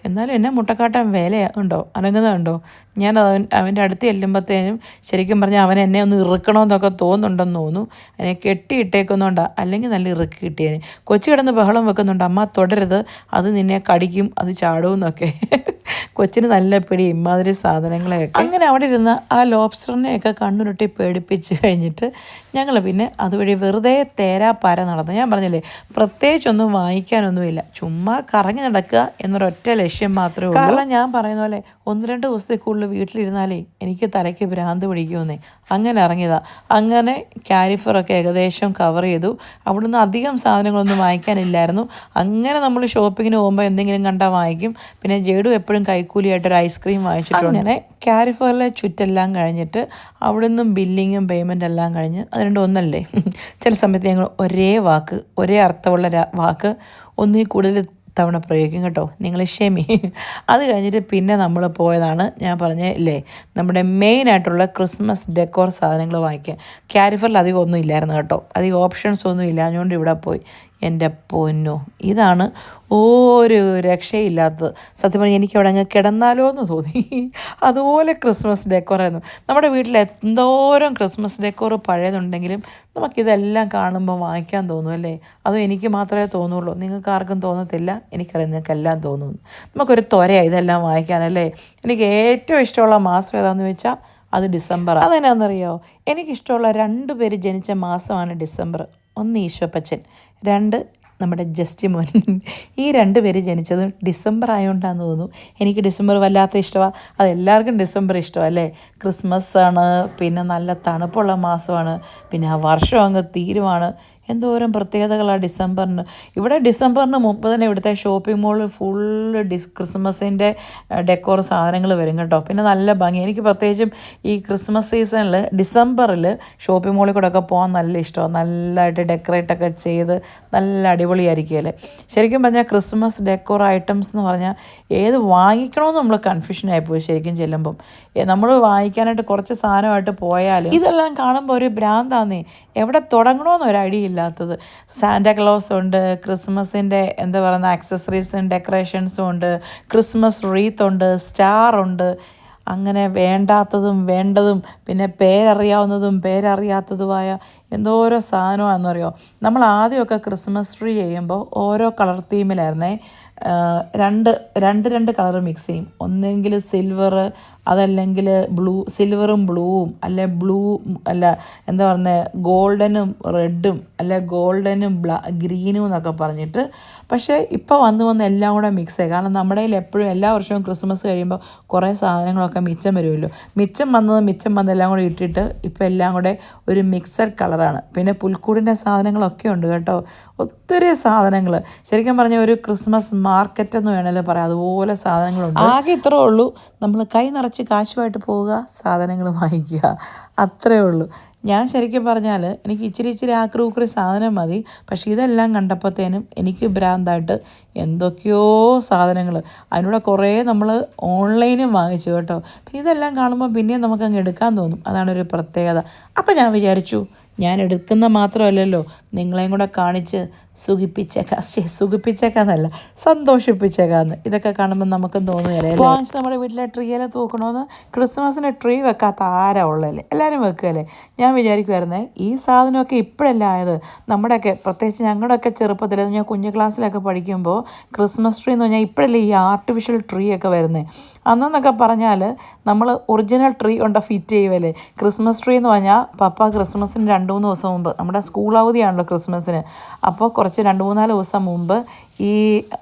എന്നാലും എന്നെ മുട്ടക്കാട്ടൻ വില ഉണ്ടോ അനങ്ങുന്നുണ്ടോ. ഞാൻ അവൻ്റെ അടുത്ത് ചെല്ലുമ്പോഴത്തേനും ശരിക്കും പറഞ്ഞാൽ അവൻ എന്നെ ഒന്ന് ഇറുക്കണമെന്നൊക്കെ തോന്നുന്നുണ്ടെന്ന് തോന്നുന്നു. അതിനെ കെട്ടിയിട്ടേക്കുന്നുണ്ടാ, അല്ലെങ്കിൽ നല്ല ഇറുക്ക് കിട്ടിയേനെ. കൊച്ചു കിടന്ന് ബഹളം വെക്കുന്നുണ്ട്, അമ്മ തുടരുത് അത് നിന്നെ കടിക്കും അത് ചാടുമെന്നൊക്കെ. കൊച്ചിന് നല്ല പിടി ഇമാതിരി സാധനങ്ങളെയൊക്കെ. അങ്ങനെ അവിടെ ഇരുന്ന ആ ലോബ്സ്റ്ററിനെയൊക്കെ കണ്ണുരുട്ടി പേടിപ്പിച്ച് കഴിഞ്ഞിട്ട് ഞങ്ങൾ പിന്നെ അതുവഴി വെറുതെ തേരാപ്പാര നടന്നു. ഞാൻ പറഞ്ഞില്ലേ പ്രത്യേകിച്ചൊന്നും വാങ്ങിക്കാനൊന്നുമില്ല, ചുമ്മാ കറങ്ങി നടക്കുക എന്നൊരൊറ്റ ലക്ഷ്യം മാത്രമേ ഉള്ളൂ. കാരണം ഞാൻ പറയുന്ന പോലെ 1-2 ദിവസത്തേക്കുള്ളിൽ വീട്ടിലിരുന്നാലേ എനിക്ക് തലയ്ക്ക് ഭ്രാന്ത് പിടിക്കുമെന്നേ. അങ്ങനെ ഇറങ്ങിയതാ. അങ്ങനെ ക്യാരിഫറൊക്കെ ഏകദേശം കവർ ചെയ്തു. അവിടുന്ന് അധികം സാധനങ്ങളൊന്നും വാങ്ങിക്കാനില്ലായിരുന്നു. അങ്ങനെ നമ്മൾ ഷോപ്പിങ്ങിന് പോകുമ്പോൾ എന്തെങ്കിലും കണ്ടാൽ വാങ്ങിക്കും. പിന്നെ ജേഡു എപ്പോഴും കൈക്കൂലിയായിട്ടൊരു ഐസ്ക്രീം വാങ്ങിച്ചിട്ടുണ്ട്. അങ്ങനെ ക്യാരിഫറിലെ ചുറ്റെല്ലാം കഴിഞ്ഞിട്ട് അവിടുന്ന് ബില്ലിങ്ങും പേയ്മെൻ്റ് എല്ലാം കഴിഞ്ഞ് അത് രണ്ടും ഒന്നല്ലേ. ചില സമയത്ത് ഞങ്ങൾ ഒരേ അർത്ഥമുള്ള വാക്ക് ഒന്നിൽ കൂടുതൽ തവണ പ്രയോഗിക്കും കേട്ടോ, നിങ്ങൾ ക്ഷമി. അത് കഴിഞ്ഞിട്ട് പിന്നെ നമ്മൾ പോയതാണ് ഞാൻ പറഞ്ഞല്ലേ നമ്മുടെ മെയിനായിട്ടുള്ള ക്രിസ്മസ് ഡെക്കോർ സാധനങ്ങൾ വാങ്ങിക്കുക. ക്യാരിഫറിൽ അധികം ഒന്നും ഇല്ലായിരുന്നു കേട്ടോ, അധികം ഓപ്ഷൻസ് ഒന്നും ഇല്ലാഞ്ഞുകൊണ്ട് ഇവിടെ പോയി. എൻ്റെ പൊന്നോ ഇതാണ് ഒരു രക്ഷയില്ലാത്തത്. സത്യം പറഞ്ഞാൽ എനിക്ക് അവിടെ അങ്ങ് കിടന്നാലോ എന്ന് തോന്നി. അതുപോലെ ക്രിസ്മസ് ഡെക്കോറായിരുന്നു. നമ്മുടെ വീട്ടിൽ എന്തോരം ക്രിസ്മസ് ഡെക്കോർ പഴയതുണ്ടെങ്കിലും നമുക്കിതെല്ലാം കാണുമ്പോൾ വാങ്ങിക്കാൻ തോന്നും അല്ലേ. അതും എനിക്ക് മാത്രമേ തോന്നുള്ളൂ, നിങ്ങൾക്ക് ആർക്കും തോന്നത്തില്ല. എനിക്കറിയാം നിങ്ങൾക്കെല്ലാം തോന്നുന്നു. നമുക്കൊരു ത്വരയാണ് ഇതെല്ലാം വാങ്ങിക്കാനല്ലേ. എനിക്ക് ഏറ്റവും ഇഷ്ടമുള്ള മാസം ഏതാണെന്ന് വെച്ചാൽ അത് ഡിസംബർ. അതെന്നാണെന്നറിയോ, എനിക്കിഷ്ടമുള്ള 2 പേര് ജനിച്ച മാസമാണ് ഡിസംബർ. ഒന്ന് ഈശോപ്പച്ചൻ, 2 നമ്മുടെ ജസ്റ്റി മോൻ. ഈ 2 പേര് ജനിച്ചത് ഡിസംബർ ആയതുകൊണ്ടാണെന്ന് തോന്നുന്നു. എനിക്ക് ഡിസംബർ വല്ലാത്ത ഇഷ്ടമാണ്. അതെല്ലാവർക്കും ഡിസംബർ ഇഷ്ടമല്ലേ. ക്രിസ്മസ് ആണ്, പിന്നെ നല്ല തണുപ്പുള്ള മാസമാണ്, പിന്നെ ആ വർഷം അങ്ങ് തീരുവാണ്. എന്തോരം പ്രത്യേകതകളാണ് ഡിസംബറിന്. ഇവിടെ ഡിസംബറിന് മുമ്പ് തന്നെ ഇവിടുത്തെ ഷോപ്പിംഗ് മോളിൽ ഫുള്ള് ക്രിസ്മസിൻ്റെ ഡെക്കോർ സാധനങ്ങൾ വരും കേട്ടോ. പിന്നെ നല്ല ഭംഗി. എനിക്ക് പ്രത്യേകിച്ചും ഈ ക്രിസ്മസ് സീസണിൽ ഡിസംബറിൽ ഷോപ്പിംഗ് മോളിൽ കൂടെ ഒക്കെ പോകാൻ നല്ല ഇഷ്ടമാണ്. നല്ലതായിട്ട് ഡെക്കറേറ്റൊക്കെ ചെയ്ത് നല്ല അടിപൊളിയായിരിക്കുമല്ലേ. ശരിക്കും പറഞ്ഞാൽ ക്രിസ്മസ് ഡെക്കോർ ഐറ്റംസ് എന്ന് പറഞ്ഞാൽ ഏത് വാങ്ങിക്കണമെന്ന് നമ്മൾ കൺഫ്യൂഷനായി പോയി ശരിക്കും ചെല്ലുമ്പം. നമ്മൾ വാങ്ങിക്കാനായിട്ട് കുറച്ച് സാധനമായിട്ട് പോയാലും ഇതെല്ലാം കാണുമ്പോൾ ഒരു ഭ്രാന്താന്നേ, എവിടെ തുടങ്ങണമെന്ന് ഒരു ഐഡിയ ഇല്ലാത്തത്. സാന്റാക്ലോസ് ഉണ്ട്, ക്രിസ്മസിൻ്റെ എന്താ പറയുന്ന ആക്സസറീസും ഡെക്കറേഷൻസും ഉണ്ട്, ക്രിസ്മസ് റീത്ത് ഉണ്ട്, സ്റ്റാർ ഉണ്ട്. അങ്ങനെ വേണ്ടാത്തതും വേണ്ടതും പിന്നെ പേരറിയാവുന്നതും പേരറിയാത്തതുമായ എന്തോരോ സാധനമാണെന്നറിയോ. നമ്മൾ ആദ്യമൊക്കെ ക്രിസ്മസ് ട്രീ ചെയ്യുമ്പോൾ ഓരോ കളർ തീമിലായിരുന്നേ. രണ്ട് കളർ മിക്സ് ചെയ്യും. ഒന്നെങ്കിൽ സിൽവർ, അതല്ലെങ്കിൽ സിൽവറും ബ്ലൂവും, എന്താ പറയുന്നത് ഗോൾഡനും റെഡും, ഗോൾഡനും ഗ്രീനും എന്നൊക്കെ പറഞ്ഞിട്ട്. പക്ഷേ ഇപ്പോൾ വന്ന് എല്ലാം കൂടെ മിക്സ് ആയി. കാരണം നമ്മുടെ കയ്യിൽ എപ്പോഴും എല്ലാ വർഷവും ക്രിസ്മസ് കഴിയുമ്പോൾ കുറേ സാധനങ്ങളൊക്കെ മിച്ചം വരുമല്ലോ. മിച്ചം വന്നെല്ലാം കൂടെ ഇട്ടിട്ട് ഇപ്പോൾ എല്ലാം കൂടെ ഒരു മിക്സഡ് കളറാണ്. പിന്നെ പുൽക്കൂടിൻ്റെ സാധനങ്ങളൊക്കെ ഉണ്ട് കേട്ടോ, ഒത്തിരി സാധനങ്ങൾ. ശരിക്കും പറഞ്ഞാൽ ഒരു ക്രിസ്മസ് മാർക്കറ്റ് എന്ന് വേണമെങ്കിൽ പറയാം, അതുപോലെ സാധനങ്ങളുണ്ട്. ആകെ ഇത്രേ ഉള്ളൂ, നമ്മൾ കൈ നിറച്ച് കാശുമായിട്ട് പോവുക, സാധനങ്ങൾ വാങ്ങിക്കുക, അത്രേ ഉള്ളൂ. ഞാൻ ശരിക്കും പറഞ്ഞാൽ എനിക്ക് ഇച്ചിരി ആക്രി സാധനം മതി. പക്ഷേ ഇതെല്ലാം കണ്ടപ്പോഴത്തേനും എനിക്ക് ഭ്രാന്തായിട്ട് എന്തൊക്കെയോ സാധനങ്ങൾ. അതിനൂടെ കുറേ നമ്മൾ ഓൺലൈനും വാങ്ങിച്ചു കേട്ടോ. ഇതെല്ലാം കാണുമ്പോൾ പിന്നെയും നമുക്കങ്ങ് എടുക്കാൻ തോന്നും, അതാണൊരു പ്രത്യേകത. അപ്പോൾ ഞാൻ വിചാരിച്ചു ഞാൻ എടുക്കുന്ന മാത്രമല്ലല്ലോ നിങ്ങളെയും കൂടെ കാണിച്ച് സുഖിപ്പിച്ചേക്കാന്നല്ല, സന്തോഷിപ്പിച്ചേക്കാന്ന്. ഇതൊക്കെ കാണുമ്പോൾ നമുക്കും തോന്നുകയല്ലേ വാങ്ങിച്ച് നമ്മുടെ വീട്ടിലെ ട്രീയിലെ തൂക്കണമെന്ന്. ക്രിസ്മസിന് ട്രീ വെക്കാത്ത ആരാ ഉള്ളതല്ലേ, എല്ലാവരും വെക്കുകയല്ലേ. ഞാൻ വിചാരിക്കുമായിരുന്നേ ഈ സാധനമൊക്കെ ഇപ്പോഴല്ല ആയത്. നമ്മുടെയൊക്കെ പ്രത്യേകിച്ച് ഞങ്ങളുടെയൊക്കെ ചെറുപ്പത്തിൽ, ഞാൻ കുഞ്ഞു ക്ലാസ്സിലൊക്കെ പഠിക്കുമ്പോൾ ക്രിസ്മസ് ട്രീ എന്ന് പറഞ്ഞാൽ ഇപ്പോഴല്ലേ ഈ ആർട്ടിഫിഷ്യൽ ട്രീ ഒക്കെ വരുന്നത്. അന്നെന്നൊക്കെ പറഞ്ഞാൽ നമ്മൾ ഒറിജിനൽ ട്രീ കൊണ്ട് ഫിറ്റ് ചെയ്യുമല്ലേ. ക്രിസ്മസ് ട്രീ എന്ന് പറഞ്ഞാൽ പപ്പ ക്രിസ്മസിന് 2-3 ദിവസം മുമ്പ്, നമ്മുടെ സ്കൂൾ അവധിയാണല്ലോ ക്രിസ്മസിന്, അപ്പോൾ കുറച്ച് 2-3-4 ദിവസം മുമ്പ് ഈ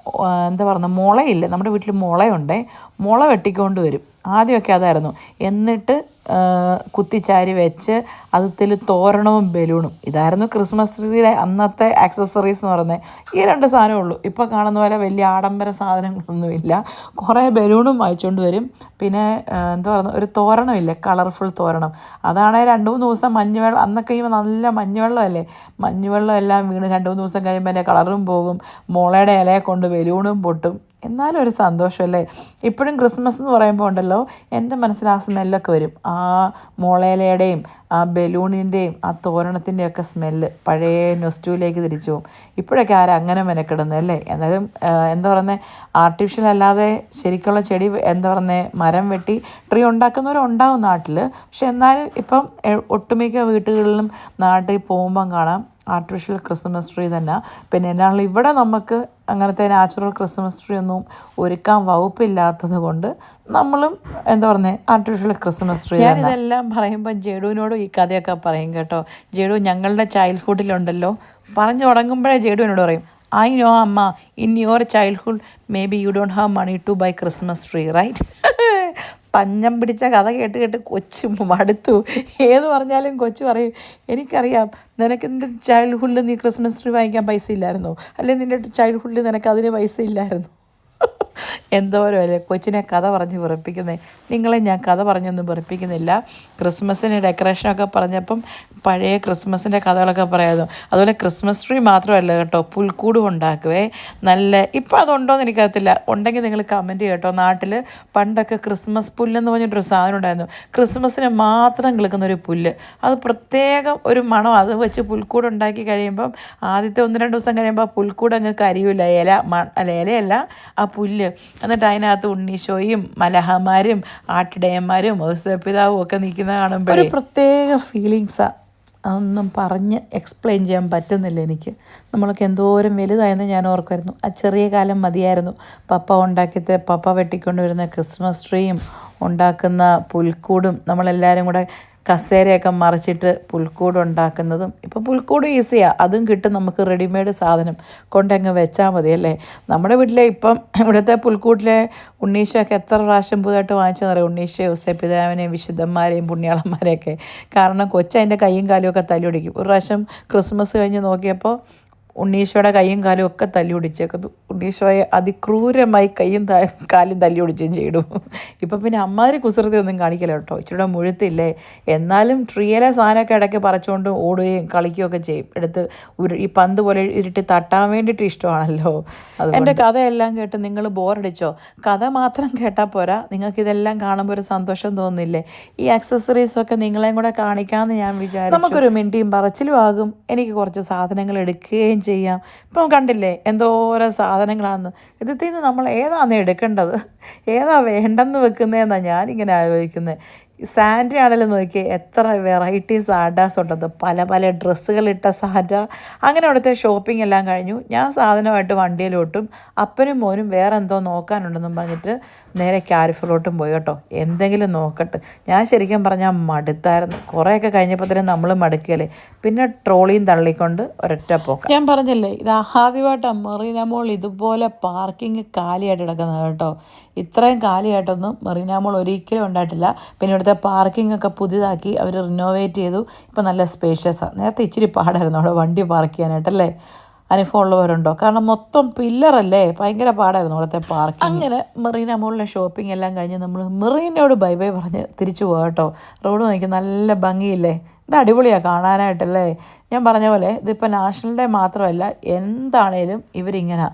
എന്താ പറയുക, മുളയില്ലേ, നമ്മുടെ വീട്ടിൽ മുളയുണ്ടേ, മുള വെട്ടിക്കൊണ്ട് വരും. ആദ്യമൊക്കെ അതായിരുന്നു. എന്നിട്ട് കുത്തിച്ചാരി വെച്ച് അതിൽ തോരണവും ബലൂണും. ഇതായിരുന്നു ക്രിസ്മസ് ട്രീയുടെ അന്നത്തെ ആക്സസറീസ് എന്ന് പറയുന്നത്. ഈ 2 സാധനമേ ഉള്ളൂ. ഇപ്പോൾ കാണുന്ന പോലെ വലിയ ആഡംബര സാധനങ്ങളൊന്നുമില്ല. കുറേ ബലൂണും വാങ്ങിച്ചുകൊണ്ട് വരും. പിന്നെ എന്താ പറയുക, ഒരു തോരണമില്ലേ, കളർഫുൾ തോരണം. അതാണെങ്കിൽ 2-3 ദിവസം മഞ്ഞുവെള്ളം, അന്നൊക്കെ കഴിയുമ്പോൾ നല്ല മഞ്ഞുവെള്ളമല്ലേ, മഞ്ഞുവെള്ളം എല്ലാം വീണ് 2-3 ദിവസം കഴിയുമ്പോൾ എൻ്റെ കളറും പോകും. മുളയുടെ ഇലയെ കൊണ്ട് ബലൂണും പൊട്ടും. എന്നാലും ഒരു സന്തോഷമല്ലേ. ഇപ്പോഴും ക്രിസ്മസ് എന്ന് പറയുമ്പോൾ ഉണ്ടല്ലോ, എൻ്റെ മനസ്സിൽ ആ സ്മെല്ലൊക്കെ വരും. ആ മുളയിലയുടെയും ആ ബലൂണിൻ്റെയും ആ തോരണത്തിൻ്റെയൊക്കെ സ്മെല്ല് പഴയ നൊസ്റ്റൂയിലേക്ക് തിരിച്ചു പോകും. ഇപ്പോഴൊക്കെ ആരും അങ്ങനെ മെനക്കിടുന്നത് അല്ലേ. എന്നാലും എന്താ പറയുന്നത്, ആർട്ടിഫിഷ്യൽ അല്ലാതെ ശരിക്കുള്ള ചെടി, എന്താ പറയുന്നത്, മരം വെട്ടി ട്രീ ഉണ്ടാക്കുന്നവരുണ്ടാവും നാട്ടിൽ. പക്ഷെ എന്നാലും ഇപ്പം ഒട്ടുമിക്ക വീട്ടുകളിലും നാട്ടിൽ പോകുമ്പം കാണാം ആർട്ടിഫിഷ്യൽ ക്രിസ്മസ് ട്രീ തന്നെ. പിന്നെ എന്നാണല്ലോ ഇവിടെ നമുക്ക് അങ്ങനത്തെ നാച്ചുറൽ ക്രിസ്മസ് ട്രീ ഒന്നും ഒരുക്കാൻ വകുപ്പില്ലാത്തത് കൊണ്ട് നമ്മളും എന്താ പറയുന്നത് ആർട്ടിഫിഷ്യൽ ക്രിസ്മസ് ട്രീ. ഞാനിതെല്ലാം പറയുമ്പോൾ ജെഡുവിനോടും ഈ കഥയൊക്കെ പറയും കേട്ടോ. ജെഡു ഞങ്ങളുടെ ചൈൽഡ്ഹുഡിലുണ്ടല്ലോ, പറഞ്ഞു തുടങ്ങുമ്പോഴേ ജെഡു എന്നോട് പറയും, I know അമ്മ, in your childhood maybe you don't have money to buy Christmas tree, right? പഞ്ഞം പിടിച്ച കഥ കേട്ട് കേട്ട് കൊച്ചു മടുത്തു. ഏത് പറഞ്ഞാലും കൊച്ചു പറയും, എനിക്കറിയാം നിനക്ക് നിൻ്റെ ചൈൽഡ്ഹുഡിൽ നീ ക്രിസ്മസ് ട്രീ വാങ്ങിക്കാൻ പൈസ ഇല്ലായിരുന്നോ, അല്ലെങ്കിൽ നിൻ്റെ ചൈൽഡ്ഹുഡിൽ നിനക്ക് അതിന് പൈസ ഇല്ലായിരുന്നു. എന്തോരം അല്ലേ കൊച്ചിനെ കഥ പറഞ്ഞ് വെറുപ്പിക്കുന്നത്. നിങ്ങളെ ഞാൻ കഥ പറഞ്ഞൊന്നും വെറുപ്പിക്കുന്നില്ല. ക്രിസ്മസിന് ഡെക്കറേഷനൊക്കെ പറഞ്ഞപ്പം പഴയ ക്രിസ്മസിൻ്റെ കഥകളൊക്കെ പറയാമായിരുന്നു. അതുപോലെ ക്രിസ്മസ് ട്രീ മാത്രമല്ല കേട്ടോ, പുൽക്കൂടും ഉണ്ടാക്കുവേ. നല്ല, ഇപ്പോൾ അതുണ്ടോയെന്ന് എനിക്കറിയത്തില്ല, ഉണ്ടെങ്കിൽ നിങ്ങൾ കമൻറ്റ് കേട്ടോ. നാട്ടിൽ പണ്ടൊക്കെ ക്രിസ്മസ് പുല്ലെന്ന് പറഞ്ഞിട്ടൊരു സാധനം ഉണ്ടായിരുന്നു. ക്രിസ്മസിന് മാത്രം കിളുക്കുന്നൊരു പുല്ല്, അത് പ്രത്യേകം ഒരു മണം. അത് വെച്ച് പുൽക്കൂട് ഉണ്ടാക്കി കഴിയുമ്പം ആദ്യത്തെ 1-2 ദിവസം കഴിയുമ്പോൾ ആ പുൽക്കൂട് അങ്ങ് കരിയില്ല, ഇലയല്ല ആ പുല്ല്. എന്നിട്ട് അതിനകത്ത് ഉണ്ണീശോയും മലഹമാരും ആട്ടിടയന്മാരും ഔസേപ്പിതാവും ഒക്കെ നിൽക്കുന്ന കാണുമ്പോൾ ഒരു പ്രത്യേക ഫീലിങ്സാണ്. അതൊന്നും പറഞ്ഞ് എക്സ്പ്ലെയിൻ ചെയ്യാൻ പറ്റുന്നില്ല എനിക്ക്. നമ്മളൊക്കെ എന്തോരം വലുതായെന്ന് ഞാൻ ഓർക്കുമായിരുന്നു. ആ ചെറിയ കാലം മതിയായിരുന്നു. പപ്പ വെട്ടിക്കൊണ്ട് വരുന്ന ക്രിസ്മസ് ട്രീയും ഉണ്ടാക്കുന്ന പുൽക്കൂടും നമ്മളെല്ലാവരും കൂടെ കസേരയൊക്കെ മറിച്ചിട്ട് പുൽക്കൂട് ഉണ്ടാക്കുന്നതും. ഇപ്പോൾ പുൽക്കൂട് ഈസിയാണ്, അതും കിട്ടും നമുക്ക് റെഡിമെയ്ഡ് സാധനം കൊണ്ടങ്ങ് വെച്ചാൽ മതി അല്ലേ. നമ്മുടെ വീട്ടിലെ ഇപ്പം ഇവിടുത്തെ പുൽക്കൂട്ടിലെ ഉണ്ണീശയൊക്കെ എത്ര പ്രാവശ്യം പുതുതായിട്ട് വാങ്ങിച്ചെന്നറിയാം, ഉണ്ണീശോ ഔസേപ്പിതാവിനെയും വിശുദ്ധന്മാരെയും പുണ്യാളന്മാരെയൊക്കെ. കാരണം കൊച്ചതിൻ്റെ കൈയും കാലും ഒക്കെ തല്ലി ഒടിക്കും. ഒരു പ്രാവശ്യം ക്രിസ്മസ് കഴിഞ്ഞ് നോക്കിയപ്പോൾ ഉണ്ണീശോയുടെ കൈയും കാലും ഒക്കെ തല്ലി ഒടിച്ചേക്കുന്നു. ഉണ്ണീശോയെ അതിക്രൂരമായി കൈയും കാലും തല്ലി ഒടിച്ചും ചെയ്തു. ഇപ്പം പിന്നെ അമ്മാതിരി കുസൃതി ഒന്നും കാണിക്കില്ല കേട്ടോ, ഇച്ചിരി മുഴുത്തില്ലേ. എന്നാലും ട്രീയിലെ സാധനമൊക്കെ ഇടയ്ക്ക് പറിച്ചുകൊണ്ട് ഓടുകയും കളിക്കുകയൊക്കെ ചെയ്യും. എടുത്ത് ഈ പന്ത് പോലെ ഇരുട്ടി തട്ടാൻ വേണ്ടിയിട്ട് ഇഷ്ടമാണല്ലോ. എൻ്റെ കഥയെല്ലാം കേട്ട് നിങ്ങൾ ബോറടിച്ചോ? കഥ മാത്രം കേട്ടാൽ പോരാ, നിങ്ങൾക്കിതെല്ലാം കാണുമ്പോൾ ഒരു സന്തോഷം തോന്നുന്നില്ലേ? ഈ ആക്സസറീസൊക്കെ നിങ്ങളെയും കൂടെ കാണിക്കാമെന്ന് ഞാൻ വിചാരിച്ചു. നമുക്കൊരു മിണ്ടിയും പറച്ചിലും ആകും, എനിക്ക് കുറച്ച് സാധനങ്ങൾ എടുക്കുകയും ചെയ്യാം. ഇപ്പം കണ്ടില്ലേ എന്തോരം സാധനങ്ങളാണെന്ന്. ഇതിൽ നിന്ന് നമ്മൾ ഏതാണെന്ന് എടുക്കേണ്ടത്, ഏതാ വേണ്ടെന്ന് വെക്കുന്നതെന്നാണ് ഞാനിങ്ങനെ ആലോചിക്കുന്നത്. സാൻഡ ആണെങ്കിലും നോക്കി എത്ര വെറൈറ്റി സാൻഡാസ് ഉണ്ടത്, പല പല ഡ്രസ്സുകളിട്ട സാൻഡ. അങ്ങനെ അവിടുത്തെ ഷോപ്പിംഗ് എല്ലാം കഴിഞ്ഞു. ഞാൻ സാധനമായിട്ട് വണ്ടിയിലോട്ടും അപ്പനും മോനും വേറെ എന്തോ നോക്കാനുണ്ടെന്നും പറഞ്ഞിട്ട് നേരെ കാരിഫിലോട്ടും പോയി കേട്ടോ. എന്തെങ്കിലും നോക്കട്ടെ. ഞാൻ ശരിക്കും പറഞ്ഞാൽ മടുത്തായിരുന്നു. കുറേയൊക്കെ കഴിഞ്ഞപ്പോഴത്തേനും നമ്മൾ മടുക്കുകയല്ലേ. പിന്നെ ട്രോളിയും തള്ളിക്കൊണ്ട് ഒരൊറ്റ പോക്ക്. ഞാൻ പറഞ്ഞില്ലേ, ഇത് ആദ്യമായിട്ടാണ് മെറീന മോൾ ഇതുപോലെ പാർക്കിംഗ് കാലിയായിട്ട് കിടക്കുന്നത് കേട്ടോ. ഇത്രയും കാലിയായിട്ടൊന്നും മെറീന മോൾ ഒരിക്കലും ഉണ്ടായിട്ടില്ല. പിന്നെ ഇവിടുത്തെ പാർക്കിംഗ് ഒക്കെ പുതിയതാക്കി അവർ റിനോവേറ്റ് ചെയ്തു. ഇപ്പം നല്ല സ്പേഷ്യസാണ്. നേരത്തെ ഇച്ചിരി പാടായിരുന്നു അവിടെ വണ്ടി പാർക്ക് ചെയ്യാനായിട്ടല്ലേ. അനുഭവം ഉള്ളവരുണ്ടോ? കാരണം മൊത്തം പില്ലറല്ലേ, ഭയങ്കര പാടായിരുന്നു അവിടുത്തെ പാർക്കിംഗ്. അങ്ങനെ മെറീന മോളിലെ ഷോപ്പിംഗ് എല്ലാം കഴിഞ്ഞ് നമ്മൾ മെറീനയോട് ബൈ ബൈ പറഞ്ഞ് തിരിച്ചു പോകാം കേട്ടോ. റോഡ് നോക്കി നല്ല ഭംഗിയില്ലേ, ഇത് അടിപൊളിയാണ് കാണാനായിട്ടല്ലേ. ഞാൻ പറഞ്ഞ പോലെ ഇതിപ്പോൾ നാഷണൽ ഡേ മാത്രമല്ല, എന്താണേലും ഇവരിങ്ങനെ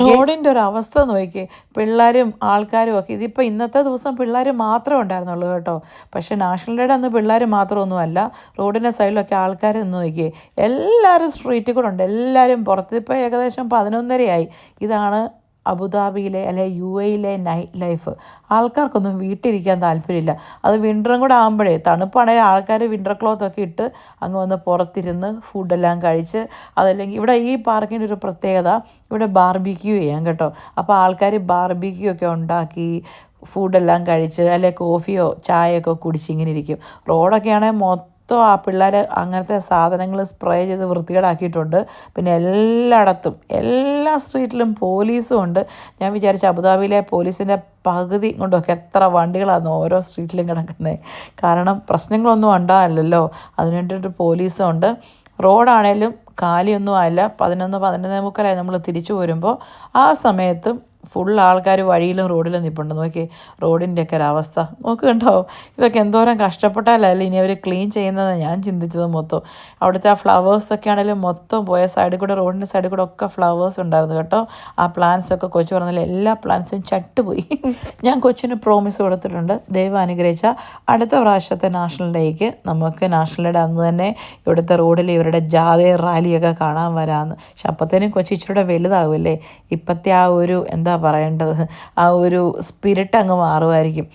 റോഡിൻ്റെ ഒരു അവസ്ഥ നോക്കിയേ. പിള്ളേരും ആൾക്കാരും ഒക്കെ, ഇതിപ്പോൾ ഇന്നത്തെ ദിവസം പിള്ളേർ മാത്രമേ ഉണ്ടായിരുന്നുള്ളൂ കേട്ടോ. പക്ഷേ നാഷണൽ ഡേയുടെ അന്ന് പിള്ളേർ മാത്രമൊന്നുമല്ല, റോഡിൻ്റെ സൈഡിലൊക്കെ ആൾക്കാർ നിന്ന് നോക്കിയേ. എല്ലാവരും സ്ട്രീറ്റിൽ കൂടെ ഉണ്ട്, എല്ലാവരും പുറത്ത്. ഇപ്പോൾ ഏകദേശം 11:30 ഇതാണ് അബുദാബിയിലെ അല്ലെ UAE നൈറ്റ് ലൈഫ്. ആൾക്കാർക്കൊന്നും വീട്ടിലിരിക്കാൻ താല്പര്യമില്ല. അത് വിൻ്ററും കൂടെ ആകുമ്പോഴേ, തണുപ്പാണെങ്കിൽ ആൾക്കാർ വിൻ്റർ ക്ലോത്തൊക്കെ ഇട്ട് അങ്ങ് വന്ന് പുറത്തിരുന്ന് ഫുഡെല്ലാം കഴിച്ച്, അതല്ലെങ്കിൽ ഇവിടെ ഈ പാർക്കിൻ്റെ ഒരു പ്രത്യേകത, ഇവിടെ ബാർബിക്യൂ ചെയ്യാം കേട്ടോ. അപ്പോൾ ആൾക്കാർ ബാർബിക്യൂ ഒക്കെ ഉണ്ടാക്കി ഫുഡെല്ലാം കഴിച്ച് അല്ലെ കോഫിയോ ചായയൊക്കെ കുടിച്ച് ഇങ്ങനെ ഇരിക്കും. റോഡൊക്കെ ആണെങ്കിൽ മൊത്തം ആ പിള്ളേർ അങ്ങനത്തെ സാധനങ്ങൾ സ്പ്രേ ചെയ്ത് വൃത്തികേടാക്കിയിട്ടുണ്ട്. പിന്നെ എല്ലായിടത്തും എല്ലാ സ്ട്രീറ്റിലും പോലീസും ഉണ്ട്. ഞാൻ വിചാരിച്ചു അബുദാബിയിലെ പോലീസിൻ്റെ പകുതി കൊണ്ടൊക്കെ എത്ര വണ്ടികളാണ് ഓരോ സ്ട്രീറ്റിലും കിടക്കുന്നത്. കാരണം പ്രശ്നങ്ങളൊന്നും ഉണ്ടാവില്ലല്ലോ, അതിന് വേണ്ടിയിട്ട് പോലീസും ഉണ്ട്. റോഡാണേലും കാലിയൊന്നും ആയില്ല. 11-11:45 നമ്മൾ തിരിച്ചു പോരുമ്പോൾ ആ സമയത്തും ഫുൾ ആൾക്കാർ വഴിയിലും റോഡിലും നിൽപ്പുണ്ട്. നോക്കി റോഡിൻ്റെയൊക്കെ ഒരവസ്ഥ നോക്ക് കണ്ടോ. ഇതൊക്കെ എന്തോരം കഷ്ടപ്പെട്ടാലല്ലേ ഇനി അവർ ക്ലീൻ ചെയ്യുന്നതെന്ന് ഞാൻ ചിന്തിച്ചത് മൊത്തം. അവിടുത്തെ ആ ഫ്ലവേഴ്സൊക്കെ ആണെങ്കിലും മൊത്തം പോയ സൈഡിൽ കൂടെ, റോഡിൻ്റെ സൈഡിൽ കൂടെ ഒക്കെ ഫ്ലവേഴ്സ് ഉണ്ടായിരുന്നു കേട്ടോ. ആ പ്ലാന്റ്സൊക്കെ കൊച്ചു പറഞ്ഞാൽ എല്ലാ പ്ലാന്റ്സും ചട്ടുപോയി. ഞാൻ കൊച്ചിന് പ്രോമിസ് കൊടുത്തിട്ടുണ്ട്, ദൈവം അനുഗ്രഹിച്ച അടുത്ത പ്രാവശ്യത്തെ നാഷണൽ ഡേക്ക് നമുക്ക് നാഷണൽ ഡേ അന്ന് തന്നെ ഇവിടുത്തെ റോഡിൽ ഇവരുടെ ജാഥ റാലിയൊക്കെ കാണാൻ വരാമെന്ന്. പക്ഷെ അപ്പോഴത്തേനും കൊച്ചി ഇച്ചിരൂടെ വലുതാവില്ലേ. ഇപ്പോഴത്തെ ആ ഒരു എന്താ പറയേണ്ടത്, ആ ഒരു സ്പിരിറ്റ് അങ്ങ് മാറുമായിരിക്കും.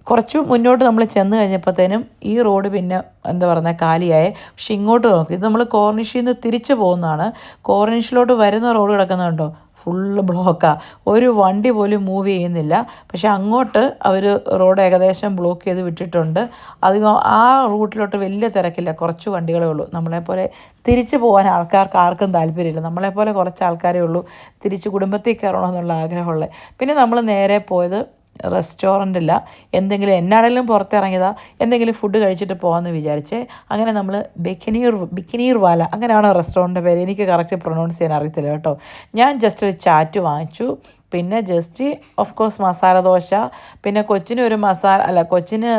കുറച്ച് മുന്നോട്ട് നമ്മൾ ചെന്ന് കഴിഞ്ഞപ്പോഴത്തേനും ഈ റോഡ് പിന്നെ എന്താ പറയുക കാലിയായേ. പക്ഷെ ഇങ്ങോട്ട് നോക്കി, ഇത് നമ്മൾ കോർണിഷിൽ നിന്ന് തിരിച്ചു പോകുന്നതാണ്. കോർണിഷിലോട്ട് വരുന്ന റോഡ് കിടക്കുന്നുണ്ടോ, ഫുള്ള് ബ്ലോക്കാണ്. ഒരു വണ്ടി പോലും മൂവ് ചെയ്യുന്നില്ല. പക്ഷെ അങ്ങോട്ട് അവർ റോഡ് ഏകദേശം ബ്ലോക്ക് ചെയ്ത് വിട്ടിട്ടുണ്ട്. അധികം ആ റൂട്ടിലോട്ട് വലിയ തിരക്കില്ല, കുറച്ച് വണ്ടികളേ ഉള്ളൂ. നമ്മളെപ്പോലെ തിരിച്ചു പോകാൻ ആൾക്കാർക്ക് ആർക്കും താല്പര്യമില്ല. നമ്മളെപ്പോലെ കുറച്ച് ആൾക്കാരേ ഉള്ളൂ തിരിച്ച് കുടുംബത്തിൽ കയറണമെന്നുള്ള ആഗ്രഹമുള്ളത്. പിന്നെ നമ്മൾ നേരെ പോയത് റെസ്റ്റോറൻറ്റില്ല, എന്തെങ്കിലും എന്നാണെങ്കിലും പുറത്തിറങ്ങിയതാ, എന്തെങ്കിലും ഫുഡ് കഴിച്ചിട്ട് പോകാമെന്ന് വിചാരിച്ചേ. അങ്ങനെ നമ്മൾ ബിക്കനീർ വാല, അങ്ങനെയാണോ റെസ്റ്റോറൻറ്റിൻ്റെ പേര്, എനിക്ക് കറക്റ്റ് പ്രൊനൗൺസ് ചെയ്യാൻ അറിയത്തില്ല കേട്ടോ. ഞാൻ ജസ്റ്റ് ഒരു ചാറ്റ് വാങ്ങിച്ചു. പിന്നെ just of course masala dosa. പിന്നെ കൊച്ചിന് ഒരു കൊച്ചിന്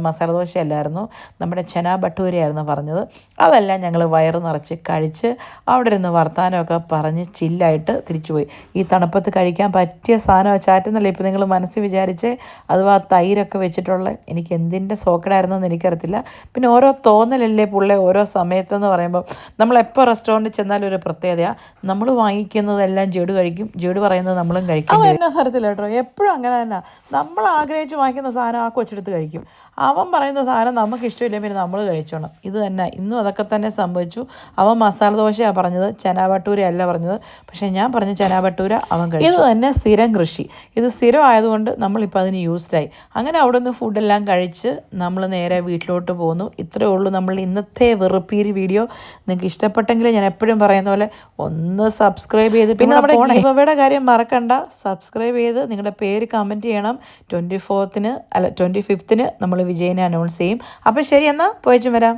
മസാല ദോശ അല്ലായിരുന്നു, നമ്മുടെ ചന ഭട്ടൂരയായിരുന്നു പറഞ്ഞത്. അതെല്ലാം ഞങ്ങൾ വയറ് നിറച്ച് കഴിച്ച് അവിടെ ഇരുന്ന് വർത്താനമൊക്കെ പറഞ്ഞ് ചില്ലായിട്ട് തിരിച്ചുപോയി. ഈ തണുപ്പത്ത് കഴിക്കാൻ പറ്റിയ സാധനം ചാറ്റെന്നല്ല ഇപ്പോൾ നിങ്ങൾ മനസ്സിൽ വിചാരിച്ച്. അഥവാ തൈരൊക്കെ വെച്ചിട്ടുള്ള, എനിക്ക് എന്തിൻ്റെ സോക്കടായിരുന്നെന്ന് എനിക്കറിയത്തില്ല. പിന്നെ ഓരോ തോന്നലല്ലേ പുള്ളേ ഓരോ സമയത്തെന്ന് പറയുമ്പോൾ. നമ്മളെപ്പോൾ റെസ്റ്റോറൻറ്റിൽ ചെന്നാലും ഒരു പ്രത്യേകതയാണ്, നമ്മൾ വാങ്ങിക്കുന്നതെല്ലാം ജേഡ് കഴിക്കും, ജേഡ് പറയുന്നത് നമ്മളും കഴിക്കും. അതെന്നാ തരത്തില്ല കേട്ടോ, എപ്പോഴും അങ്ങനെ തന്നെ. നമ്മൾ ആഗ്രഹിച്ച് വാങ്ങിക്കുന്ന സാധനം ആ കൊച്ചെടുത്ത് കഴിക്കും. അവൻ പറയുന്ന സാധനം നമുക്ക് ഇഷ്ടമില്ല, പിന്നെ നമ്മൾ കഴിച്ചോണം. ഇത് തന്നെ ഇന്നും അതൊക്കെ തന്നെ സംഭവിച്ചു. അവൻ മസാല ദോശയാണ് പറഞ്ഞത്, ചന ഭട്ടൂര അല്ല പറഞ്ഞത്. പക്ഷേ ഞാൻ പറഞ്ഞ ചന ഭട്ടൂര അവൻ കഴിച്ചു. ഇത് തന്നെ സ്ഥിരം കൃഷി, ഇത് സ്ഥിരം ആയതുകൊണ്ട് നമ്മളിപ്പോൾ അതിന് യൂസ്ഡായി. അങ്ങനെ അവിടെ നിന്ന് ഫുഡെല്ലാം കഴിച്ച് നമ്മൾ നേരെ വീട്ടിലോട്ട് പോന്നു. ഇത്രയേ ഉള്ളൂ നമ്മൾ ഇന്നത്തെ വെറുപ്പീരി വീഡിയോ. നിങ്ങൾക്ക് ഇഷ്ടപ്പെട്ടെങ്കിൽ ഞാൻ എപ്പോഴും പറയുന്ന പോലെ ഒന്ന് സബ്സ്ക്രൈബ് ചെയ്ത്, പിന്നെ നമ്മുടെ ഗീവവേയുടെ കാര്യം മറക്കണ്ട, സബ്സ്ക്രൈബ് ചെയ്ത് നിങ്ങളുടെ പേര് കമൻറ്റ് ചെയ്യണം. 25th നമ്മൾ വിജയിനെ അനൗൺസ് ചെയ്യും. അപ്പോൾ ശരി, എന്നാൽ പോയച്ചും വരാം.